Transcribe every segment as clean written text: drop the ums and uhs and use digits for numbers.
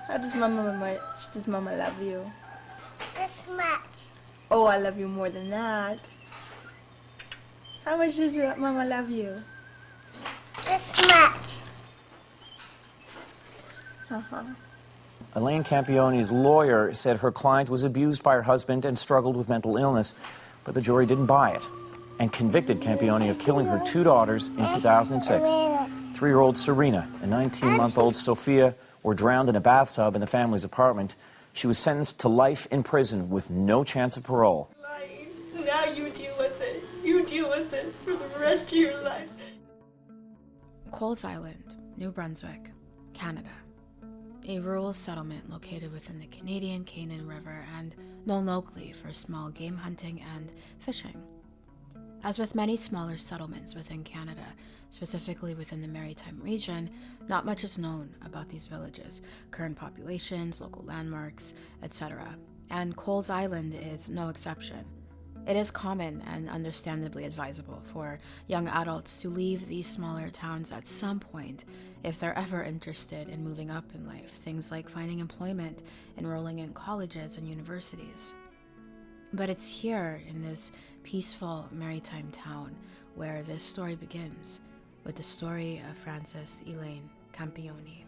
How much does Mama love you? This much. Oh, I love you more than that. How much does Mama love you? This much. Uh-huh. Elaine Campione's lawyer said her client was abused by her husband and struggled with mental illness, but the jury didn't buy it and convicted Campione of killing her two daughters in 2006. 3-year-old Serena and 19-month-old Sophia were drowned in a bathtub in the family's apartment. She was sentenced to life in prison with no chance of parole. Now you deal with it. You deal with this for the rest of your life. Coles Island, New Brunswick, Canada. A rural settlement located within the Canadian Canaan River and known locally for small game hunting and fishing. As with many smaller settlements within Canada, specifically within the Maritime region, not much is known about these villages, current populations, local landmarks, etc. And Coles Island is no exception. It is common and understandably advisable for young adults to leave these smaller towns at some point if they're ever interested in moving up in life, things like finding employment, enrolling in colleges and universities. But it's here in this peaceful maritime town where this story begins, with the story of Francis Elaine Campione.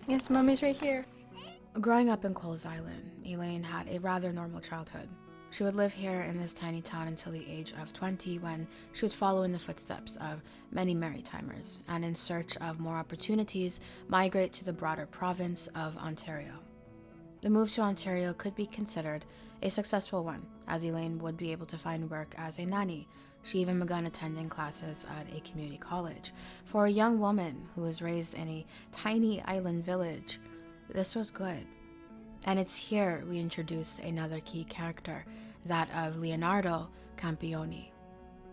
Yes, Mommy's right here. Growing up in Coles Island, Elaine had a rather normal childhood. She would live here in this tiny town until the age of 20, when she would follow in the footsteps of many Maritimers and, in search of more opportunities, migrate to the broader province of Ontario. The move to Ontario could be considered a successful one, as Elaine would be able to find work as a nanny. She even began attending classes at a community college. For a young woman who was raised in a tiny island village, this was good. And it's here we introduce another key character, that of Leonardo Campione.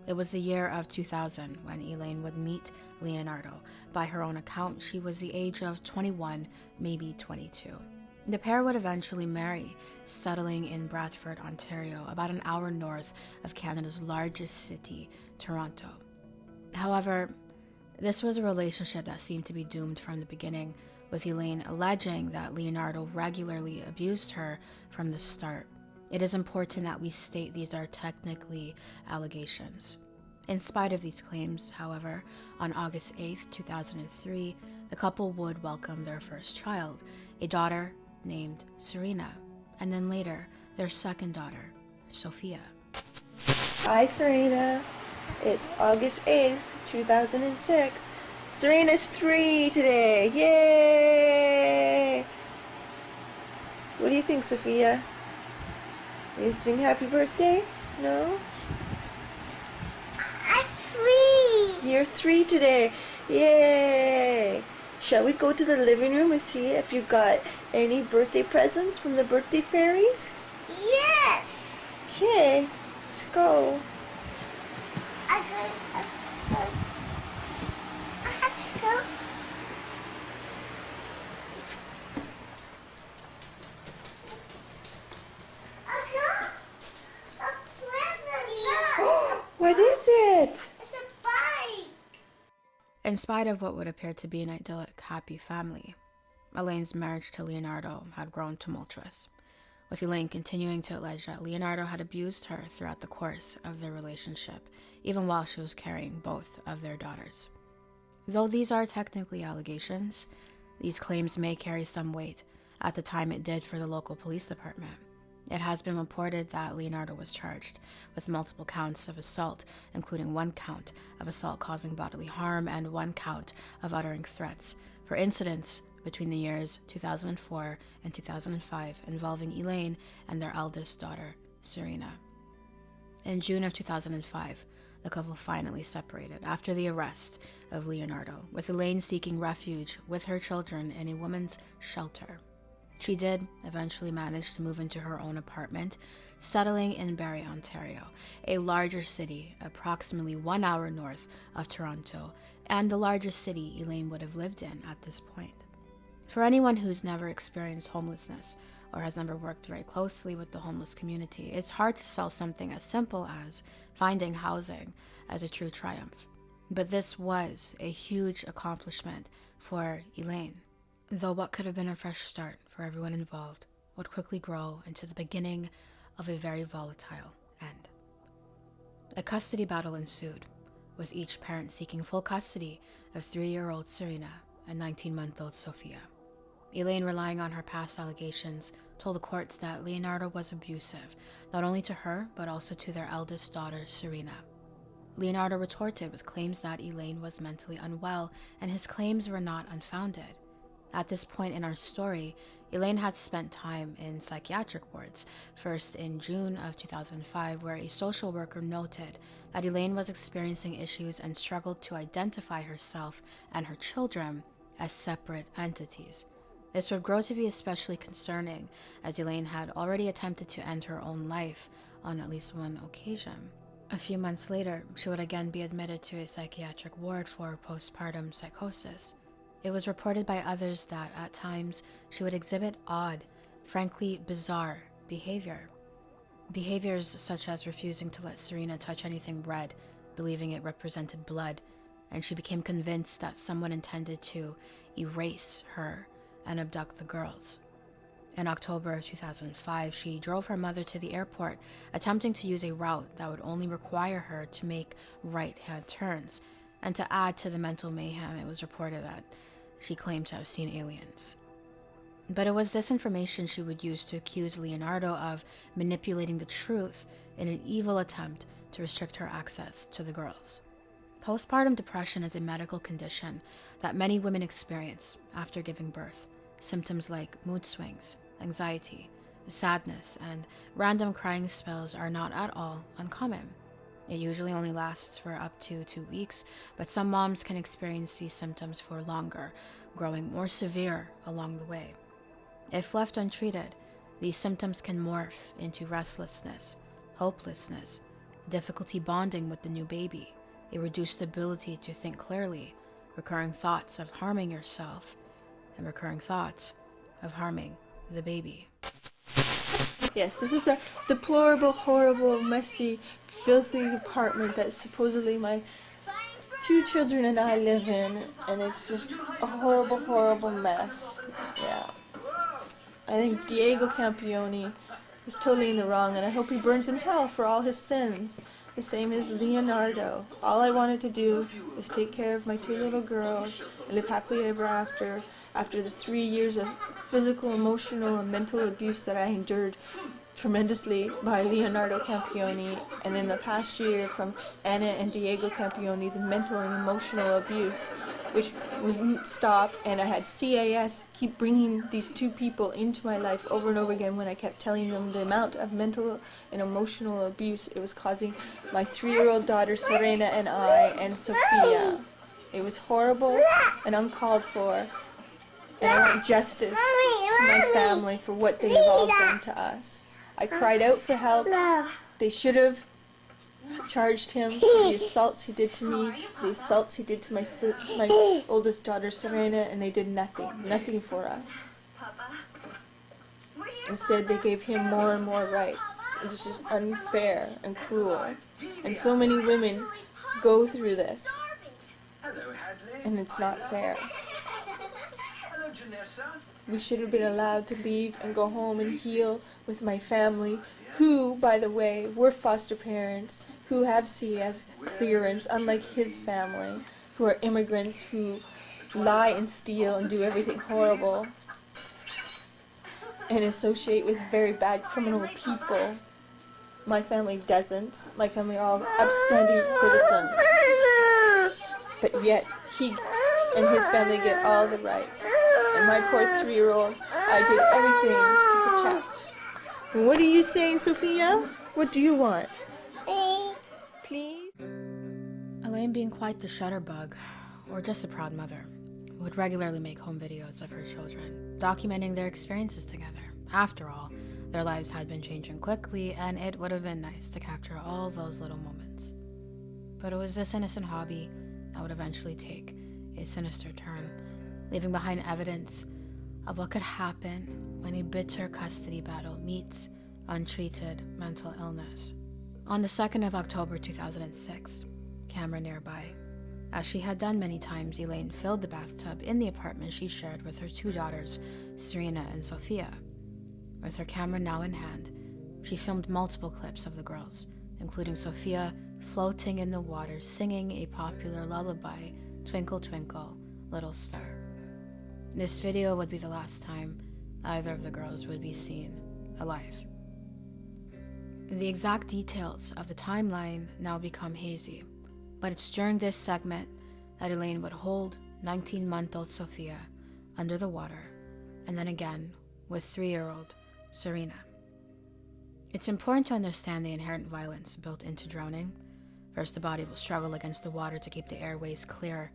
It was the year of 2000 when Elaine would meet Leonardo. By her own account, she was the age of 21, maybe 22. The pair would eventually marry, settling in Bradford, Ontario, about an hour north of Canada's largest city, Toronto. However, this was a relationship that seemed to be doomed from the beginning, with Elaine alleging that Leonardo regularly abused her from the start. It is important that we state these are technically allegations. In spite of these claims, however, on August 8, 2003, the couple would welcome their first child, a daughter named Serena, and then later, their second daughter, Sophia. Hi, Serena. It's August 8th, 2006. Serena's 3 today. Yay! What do you think, Sophia? You sing happy birthday? No? I'm 3. You're 3 today. Yay! Shall we go to the living room and see if you got any birthday presents from the birthday fairies? Yes. Okay, let's go. I have to go. What is it? It's a bike. In spite of what would appear to be an idyllic, happy family, Elaine's marriage to Leonardo had grown tumultuous, with Elaine continuing to allege that Leonardo had abused her throughout the course of their relationship, even while she was carrying both of their daughters. Though these are technically allegations, these claims may carry some weight. At the time, it did for the local police department. It has been reported that Leonardo was charged with multiple counts of assault, including 1 count of assault causing bodily harm and 1 count of uttering threats, for incidents between the years 2004 and 2005 involving Elaine and their eldest daughter, Serena. In June of 2005, the couple finally separated after the arrest of Leonardo, with Elaine seeking refuge with her children in a women's shelter. She did eventually manage to move into her own apartment, settling in Barrie, Ontario, a larger city approximately 1 hour north of Toronto, and the largest city Elaine would have lived in at this point. For anyone who's never experienced homelessness or has never worked very closely with the homeless community, it's hard to sell something as simple as finding housing as a true triumph. But this was a huge accomplishment for Elaine, though what could have been a fresh start for everyone involved would quickly grow into the beginning of a very volatile end. A custody battle ensued, with each parent seeking full custody of 3-year-old Serena and 19-month-old Sophia. Elaine, relying on her past allegations, told the courts that Leonardo was abusive, not only to her, but also to their eldest daughter, Serena. Leonardo retorted with claims that Elaine was mentally unwell, and his claims were not unfounded. At this point in our story, Elaine had spent time in psychiatric wards, first in June of 2005, where a social worker noted that Elaine was experiencing issues and struggled to identify herself and her children as separate entities. This would grow to be especially concerning, as Elaine had already attempted to end her own life on at least one occasion. A few months later, she would again be admitted to a psychiatric ward for postpartum psychosis. It was reported by others that at times she would exhibit odd, frankly bizarre behavior. Behaviors such as refusing to let Serena touch anything red, believing it represented blood, and she became convinced that someone intended to erase her and abduct the girls. In October of 2005, she drove her mother to the airport, attempting to use a route that would only require her to make right-hand turns. And to add to the mental mayhem, it was reported that she claimed to have seen aliens. But it was this information she would use to accuse Leonardo of manipulating the truth in an evil attempt to restrict her access to the girls. Postpartum depression is a medical condition that many women experience after giving birth. Symptoms like mood swings, anxiety, sadness, and random crying spells are not at all uncommon. It usually only lasts for up to 2 weeks, but some moms can experience these symptoms for longer, growing more severe along the way. If left untreated, these symptoms can morph into restlessness, hopelessness, difficulty bonding with the new baby, a reduced ability to think clearly, recurring thoughts of harming yourself, and recurring thoughts of harming the baby. Yes, this is a deplorable, horrible, messy, filthy apartment that supposedly my 2 children and I live in, and it's just a horrible, horrible mess. Yeah. I think Diego Campione is totally in the wrong, and I hope he burns in hell for all his sins. The same as Leonardo. All I wanted to do was take care of my 2 little girls and live happily ever after the 3 years of physical, emotional, and mental abuse that I endured tremendously by Leonardo Campione, and then the past year from Anna and Diego Campione, the mental and emotional abuse, which wouldn't stop, and I had CAS keep bringing these 2 people into my life over and over again when I kept telling them the amount of mental and emotional abuse it was causing my 3-year-old daughter Serena and I and Sophia. It was horrible and uncalled for, and I want justice to my family for what they have all done to us. I cried out for help. They should have charged him for the assaults he did to me, the assaults he did to my oldest daughter Serena, and they did nothing for us. Instead, they gave him more and more rights. It's just unfair and cruel. And so many women go through this, and it's not fair. We should have been allowed to leave and go home and heal with my family, who, by the way, were foster parents, who have CS clearance, unlike his family, who are immigrants who lie and steal and do everything horrible and associate with very bad criminal people. My family doesn't. My family are all upstanding citizens. But yet, he and his family get all the rights. And my poor 3-year-old, I did everything to protect. And what are you saying, Sophia? What do you want? Please? Elaine, being quite the shutterbug, or just a proud mother, would regularly make home videos of her children, documenting their experiences together. After all, their lives had been changing quickly, and it would have been nice to capture all those little moments. But it was this innocent hobby that would eventually take a sinister turn, leaving behind evidence of what could happen when a bitter custody battle meets untreated mental illness. On the 2nd of October 2006, camera nearby. As she had done many times, Elaine filled the bathtub in the apartment she shared with her 2 daughters, Serena and Sophia. With her camera now in hand, she filmed multiple clips of the girls, including Sophia floating in the water singing a popular lullaby, Twinkle Twinkle, Little Star. This video would be the last time either of the girls would be seen alive. The exact details of the timeline now become hazy, but it's during this segment that Elaine would hold 19-month-old Sophia under the water, and then again with 3-year-old Serena. It's important to understand the inherent violence built into drowning. First, the body will struggle against the water to keep the airways clear.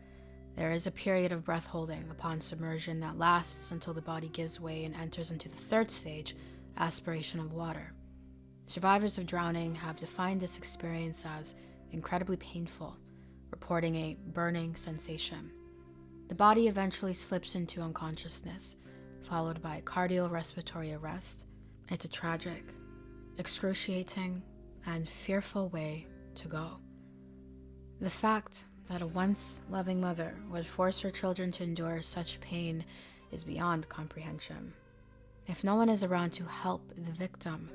There is a period of breath holding upon submersion that lasts until the body gives way and enters into the 3rd stage, aspiration of water. Survivors of drowning have defined this experience as incredibly painful, reporting a burning sensation. The body eventually slips into unconsciousness, followed by cardiorespiratory arrest. It's a tragic, excruciating, and fearful way to go. The fact that a once loving mother would force her children to endure such pain is beyond comprehension. If no one is around to help the victim,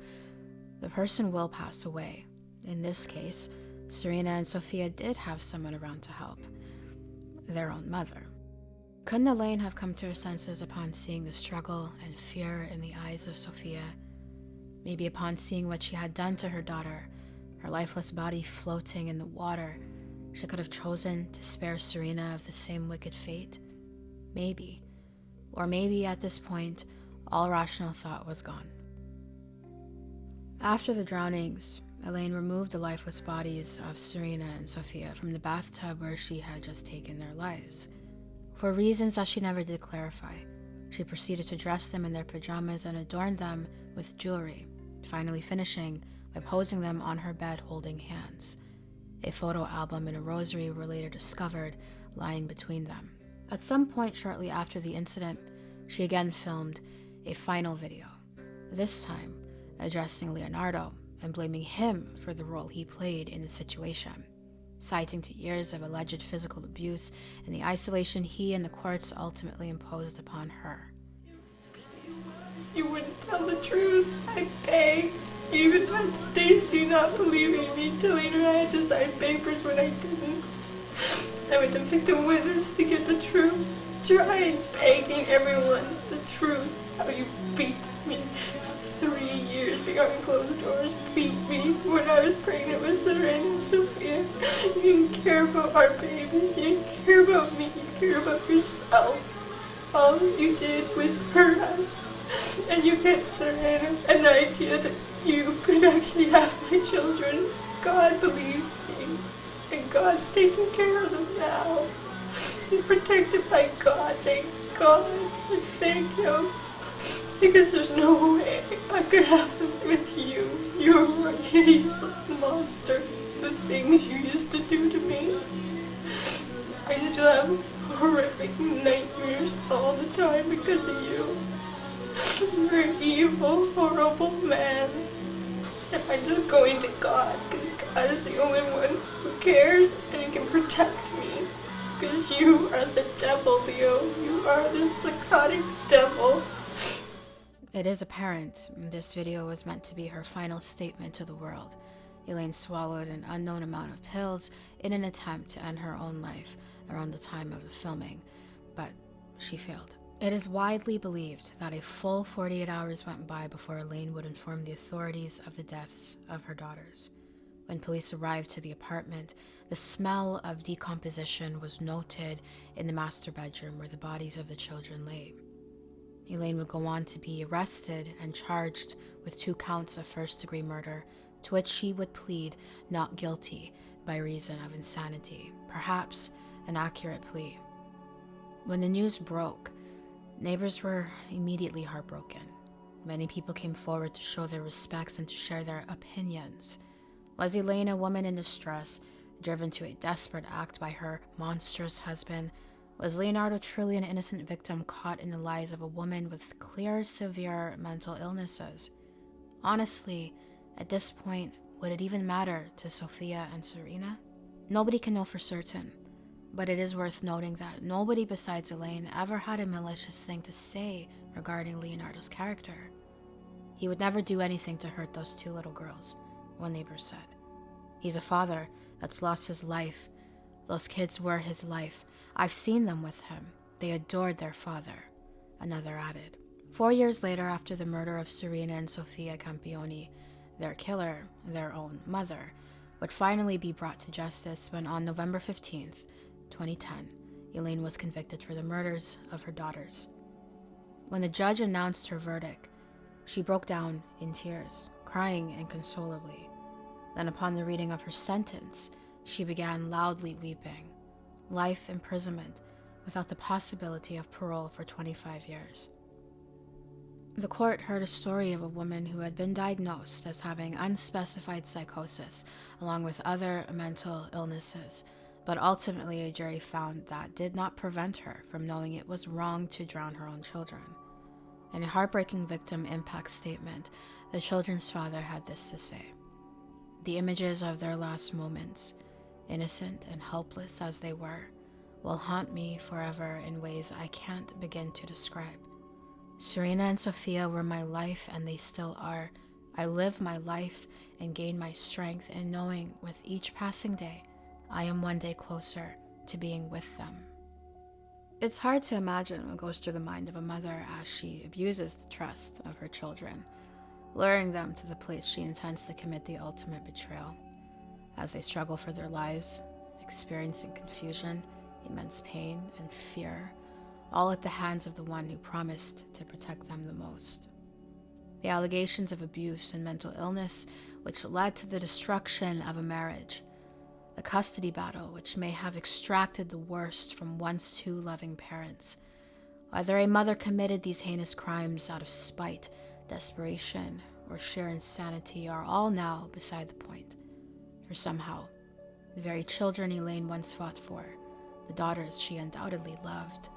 the person will pass away. In this case, Serena and Sophia did have someone around to help, their own mother. Couldn't Elaine have come to her senses upon seeing the struggle and fear in the eyes of Sophia? Maybe upon seeing what she had done to her daughter, her lifeless body floating in the water, she could have chosen to spare Serena of the same wicked fate? Maybe. Or maybe at this point, all rational thought was gone. After the drownings, Elaine removed the lifeless bodies of Serena and Sophia from the bathtub where she had just taken their lives. For reasons that she never did clarify, she proceeded to dress them in their pajamas and adorn them with jewelry, finally finishing by posing them on her bed holding hands. A photo album and a rosary were later discovered lying between them. At some point shortly after the incident, she again filmed a final video, this time addressing Leonardo and blaming him for the role he played in the situation, citing to years of alleged physical abuse and the isolation he and the courts ultimately imposed upon her. You wouldn't tell the truth. I begged. You even had Stacy not believing me, telling her I had to sign papers when I didn't. I went to victim witness to get the truth, trying, begging everyone the truth. How you beat me for 3 years behind closed doors, beat me when I was pregnant with Serena and Sophia. You didn't care about our babies, you didn't care about me, you cared about yourself. All you did was hurt us. And you get Serena an idea that you could actually have my children. God believes me, and God's taking care of them now. You're protected by God, thank God, and thank Him. Because there's no way I could have them with you. You're a hideous monster. The things you used to do to me. I still have horrific nightmares all the time because of you. You're an evil, horrible man. And I'm just going to God, because God is the only one who cares and can protect me. Because you are the devil, Leo. You are the psychotic devil. It is apparent this video was meant to be her final statement to the world. Elaine swallowed an unknown amount of pills in an attempt to end her own life around the time of the filming, but she failed. It is widely believed that a full 48 hours went by before Elaine would inform the authorities of the deaths of her daughters. When police arrived to the apartment, the smell of decomposition was noted in the master bedroom where the bodies of the children lay. Elaine would go on to be arrested and charged with 2 counts of first-degree murder, to which she would plead not guilty by reason of insanity, perhaps an accurate plea. When the news broke, neighbors were immediately heartbroken. Many people came forward to show their respects and to share their opinions. Was Elaine a woman in distress, driven to a desperate act by her monstrous husband, Was Leonardo truly an innocent victim caught in the lies of a woman with clear, severe mental illnesses? Honestly, at this point, would it even matter to Sophia and Serena? Nobody can know for certain, but it is worth noting that nobody besides Elaine ever had a malicious thing to say regarding Leonardo's character. He would never do anything to hurt those two little girls, one neighbor said. He's a father that's lost his life. Those kids were his life. I've seen them with him. They adored their father, another added. 4 years later, after the murder of Serena and Sophia Campione, their killer, their own mother, would finally be brought to justice when on November 15th, 2010, Elaine was convicted for the murders of her daughters. When the judge announced her verdict, she broke down in tears, crying inconsolably. Then upon the reading of her sentence, she began loudly weeping. Life imprisonment without the possibility of parole for 25 years. The court heard a story of a woman who had been diagnosed as having unspecified psychosis along with other mental illnesses, but ultimately a jury found that did not prevent her from knowing it was wrong to drown her own children. In a heartbreaking victim impact statement, the children's father had this to say: "The images of their last moments, innocent and helpless as they were, will haunt me forever in ways I can't begin to describe. Serena and Sophia were my life, and they still are. I live my life and gain my strength in knowing with each passing day, I am one day closer to being with them." It's hard to imagine what goes through the mind of a mother as she abuses the trust of her children, luring them to the place she intends to commit the ultimate betrayal. As they struggle for their lives, experiencing confusion, immense pain, and fear, all at the hands of the one who promised to protect them the most. The allegations of abuse and mental illness, which led to the destruction of a marriage, the custody battle, which may have extracted the worst from once two loving parents. Whether a mother committed these heinous crimes out of spite, desperation, or sheer insanity are all now beside the point. For somehow, the very children Elaine once fought for, the daughters she undoubtedly loved,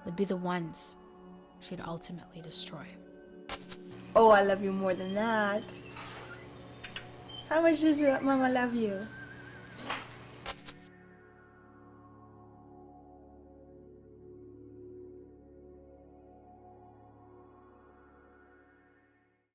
would be the ones she'd ultimately destroy. Oh, I love you more than that. How much does your mama love you?